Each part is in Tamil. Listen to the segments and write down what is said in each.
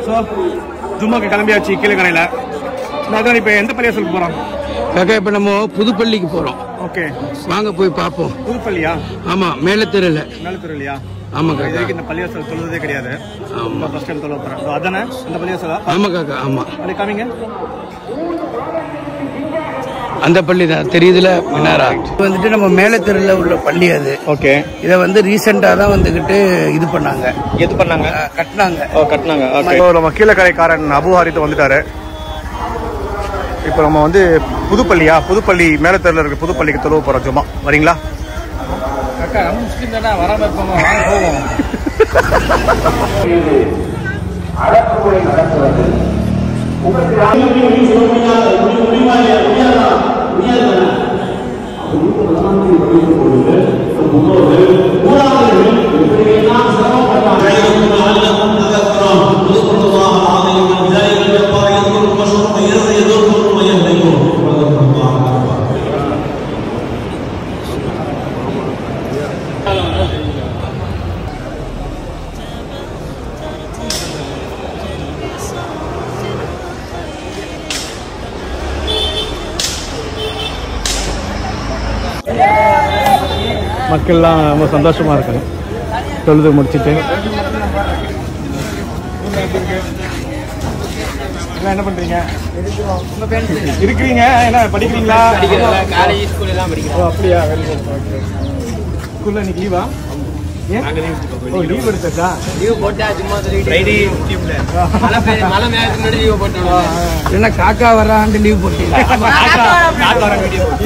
ஸோ ஜும்மாக்கு கிளம்பியாச்சு கீழக்கரையில். அதான் இப்போ எந்த பள்ளியாசலுக்கு போகிறோம் காக்கா? இப்போ நம்ம புதுப்பள்ளிக்கு போகிறோம். ஓகே, வாங்க போய் பார்ப்போம். புதுப்பள்ளியா? ஆமாம், மேலத்தெருவில். மேலத்தெருலையா? ஆமாம் காக்கா. இதுக்கு இந்த பள்ளியாசல் தொழுதே கிடையாது. ஆமாம், ஃபர்ஸ்ட் டைம் தொழுவ போகிறேன். அதானே இந்த பள்ளியாசலா? ஆமாம் காக்கா, ஆமாம். அப்படி காமிங்க. அந்த பள்ளி தான் தெரியுதுல, மினாரா. வந்துட்டு நம்ம மேலத்தெருவில் உள்ள பள்ளி அது. ஓகே, இதை வந்து ரீசெண்டாக தான் வந்துக்கிட்டு இது பண்ணாங்க. எது பண்ணாங்க? கட்டினாங்க. கட்டினாங்க. நம்ம கீழக்கரைக்காரன் அபு ஹாரித் வந்துட்டாரு. இப்போ நம்ம வந்து புதுப்பள்ளியா, புதுப்பள்ளி மேலத்தெருவில் இருக்க புதுப்பள்ளிக்கு தொழுவ போகிறோம். ஜும்மா வரீங்களா? அக்கா நம்ம முஸ்லீம் தானே, வராமல் இருப்போமா? வாங்க போவோம். அடக்குமுறை நடத்துவது உங்களுக்கு மக்கள்லாம் ரொம்ப சந்தோஷமா இருக்காங்க தொழுது முடிச்சுட்டு. என்ன பண்றீங்க? இருக்கிறீங்க? என்ன படிக்கிறீங்களா? காலேஜ் ஸ்கூல் எல்லாம் படிக்கிறோம். அப்படியா? ஸ்கூல்ல இன்னைக்கு லீவா? லீவ் எடுத்தா? லீவ் போட்டா சும்மா மழை மேகத்துக்கு லீவ் போட்டோம். என்ன காக்கா வர்றாண்டு லீவ் போட்டீங்க?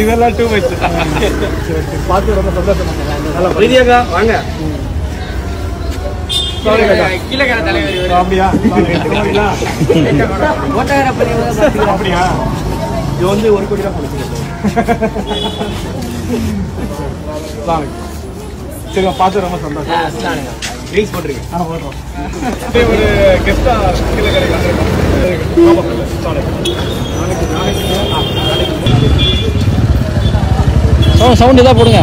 இதெல்லாம் டூ மச். பார்த்து ரொம்ப சந்தோஷம். வாங்க. கீழக்கரை தலைவர். அப்படியா? அப்படியா? இது வந்து 1 கோடி தான் கொடுத்துருக்கோம். சரி, பார்த்து ரொம்ப சந்தோஷம். ரீல்ஸ் போட்டுருங்க. ஆனால் போடுறோம். ஒரு கெஸ்ட்டாக கீழக்கரை சவுண்ட் இதாக போடுங்க.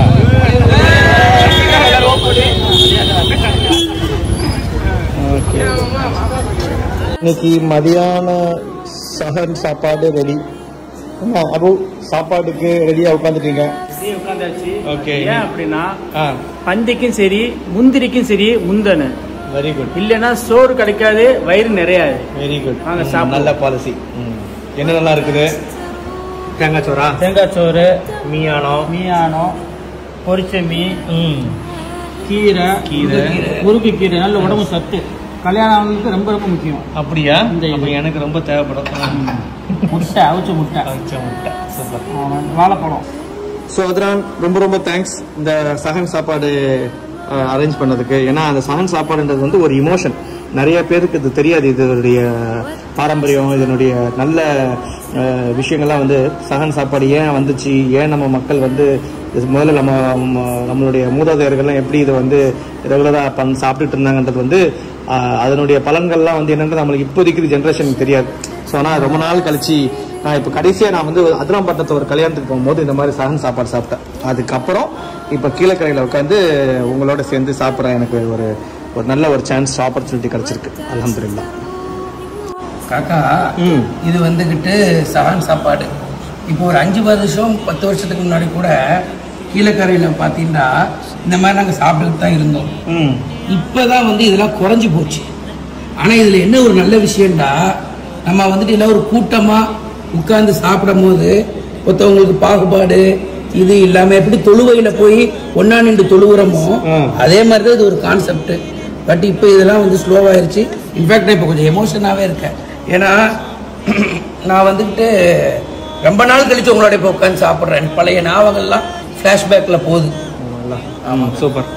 இன்னைக்கு மதியான சஹர் சாப்பாடு ரெடி. அபு சாப்பாட்டுக்கு ரெடியா உட்காந்துட்டீங்க? ஓகே. ஏன் அப்படின்னா பந்திக்கும் சரி முந்திரிக்கும் சரி முந்தனு. Very good. இல்லைன்னா சோறு கிடைக்காது, வயிறு நிறையாது. Very good. வாங்க சாப்பிடுவோம். நல்ல பாலிசி. என்ன நல்லா இருக்குது? தேங்காய் சோறா? தேங்காய் சோறு, மீயானம், பொரிச்ச மீன், கீரை, முருங்கை கீரை. நல்ல உடம்பு சத்து. கல்யாணம் ஆனதுக்கு ரொம்ப ரொம்ப முக்கியம். அப்படியா? எனக்கு ரொம்ப தேவைப்படும். முட்டை, அவிச்ச முட்டை. சூப்பர். வாழைப்பழம். ஸோ அதனால் ரொம்ப ரொம்ப தேங்க்ஸ் இந்த சஹன் சாப்பாடு அரேஞ்ச் பண்ணதுக்கு. ஏன்னா அந்த சஹன் சாப்பாடுன்றது வந்து ஒரு இமோஷன். நிறைய பேருக்கு இது தெரியாது. இதனுடைய பாரம்பரியம், இதனுடைய நல்ல விஷயங்கள்லாம் வந்து சஹன் சாப்பாடு ஏன் வந்துச்சு, ஏன் நம்ம மக்கள் வந்து முதல்ல நம்மளுடைய மூதாதையர்கள்லாம் எப்படி இதை வந்து ரெகுலராக சாப்பிட்டுட்டு இருந்தாங்கன்றது வந்து அதனுடைய பலன்கள்லாம் வந்து என்னன்றது நம்மளுக்கு இப்போதைக்கு ஜென்ரேஷனுக்கு தெரியாது. ஸோ ஆனால் ரொம்ப நாள் கழிச்சு நான் இப்போ கடைசியாக நான் வந்து அதிராம்பட்டினத்தை ஒரு கல்யாணத்துக்கு போகும்போது இந்த மாதிரி சஹன் சாப்பாடு சாப்பிட்டேன். அதுக்கப்புறம் இப்போ கீழக்கரையில் உட்காந்து உங்களோட சேர்ந்து சாப்பிட்றேன். எனக்கு ஒரு நல்ல ஒரு சான்ஸ், ஆப்பர்ச்சுனிட்டி கிடைச்சிருக்கு. அல்ஹம்துலில்லாஹ். காக்கா இது வந்துக்கிட்டு சஹன் சாப்பாடு. இப்போ ஒரு 5 வருஷம் 10 வருஷத்துக்கு முன்னாடி கூட கீழக்கரையில் பார்த்தீங்கன்னா இந்த மாதிரி நாங்கள் சாப்பிட்டுட்டு தான் இருந்தோம். இப்போ தான் வந்து இதெல்லாம் குறைஞ்சி போச்சு. ஆனால் இதில் என்ன ஒரு நல்ல விஷயம்டா, நம்ம வந்துட்டு இல்லை ஒரு கூட்டமாக உட்கார்ந்து சாப்பிடும் போது ஒருத்தவங்களுக்கு பாகுபாடு இது இல்லாமல் எப்படி தொழுவையில் போய் ஒன்றா நின்று தொழுகிறோமோ அதே மாதிரி தான் இது ஒரு கான்செப்ட். பட் இப்போ இதெல்லாம் வந்து ஸ்லோவாகிருச்சு. இன்ஃபேக்ட் நான் இப்போ கொஞ்சம் எமோஷனாகவே இருக்கேன். ஏன்னா நான் வந்துக்கிட்டு ரொம்ப நாள் கழிச்சு உங்களோட இப்போ உட்காந்து சாப்பிட்றேன். பழைய ஞாபகங்கள்லாம் ஃப்ளாஷ்பேக்கில் போகுது. ஆமாம், சூப்பர்.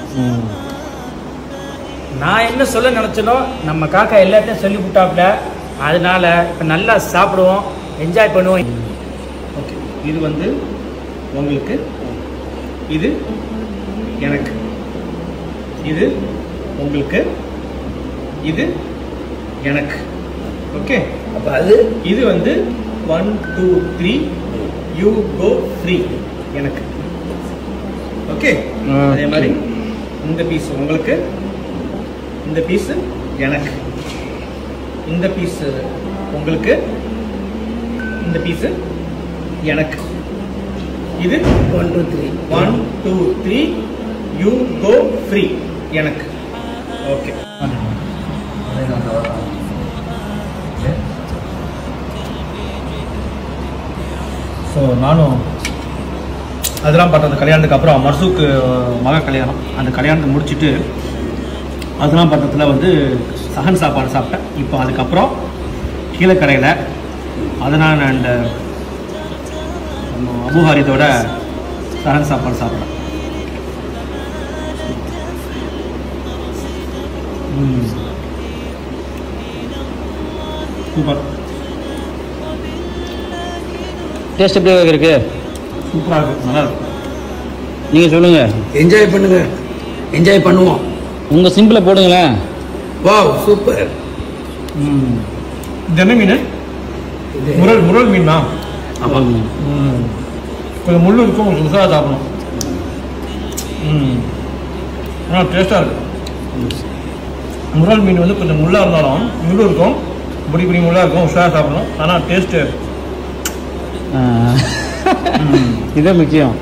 நான் என்ன சொல்ல நினச்சனோ நம்ம காக்கா எல்லாத்தையும் சொல்லி விட்டாப்ல. அதனால இப்போ நல்லா சாப்பிடுவோம், என்ஜாய் பண்ணுவோம். ஓகே, இது வந்து உங்களுக்கு, இது எனக்கு, இது உங்களுக்கு, இது எனக்கு. ஓகே, அப்போ அது இது வந்து 1 2 3 யூ கோ 3 எனக்கு. ஓகே, அதே மாதிரி இந்த பீஸ் உங்களுக்கு, இந்த பீஸ் எனக்கு. இந்த பீஸ் உங்களுக்கு, இந்த பீஸ் எனக்கு. இது 1 2 3 1 2 3 யூ கோ ஃப்ரீ எனக்கு. ஓகே. ஸோ நானும் அதெல்லாம் பார்த்தேன். அந்த கல்யாணத்துக்கு அப்புறம் மர்சூக்கு மக கல்யாணம், அந்த கல்யாணத்தை முடிச்சுட்டு அதெல்லாம் பக்கத்தில் வந்து சஹன் சாப்பாடு சாப்பிட்டேன். இப்போ அதுக்கப்புறம் கீழக்கரையில் அதனால் நான் இந்த அபுஹாரிதோட சஹன் சாப்பாடு சாப்பிட்றேன். சூப்பர். டேஸ்ட் எப்படி இருக்கு? சூப்பராக இருக்குது, நல்லா இருக்கு. நீங்கள் சொல்லுங்கள். என்ஜாய் பண்ணுங்க, என்ஜாய் பண்ணுவோம். உங்கள் சிம்பிளை போடுங்களேன். Wow super. இது என்ன மீன்? முரல் மீன் தான். ஆமாம். கொஞ்சம் முள் இருக்கும், கொஞ்சம் உசாக சாப்பிடணும். ஆனால் டேஸ்ட்டாக இருக்குது. முரல் மீன் வந்து கொஞ்சம் முள்ளாக இருந்தாலும் முள் இருக்கும், பிடி முள்ளாக இருக்கும், உஷாராக சாப்பிடணும். ஆனால் டேஸ்ட்டு இதான் முக்கியம்.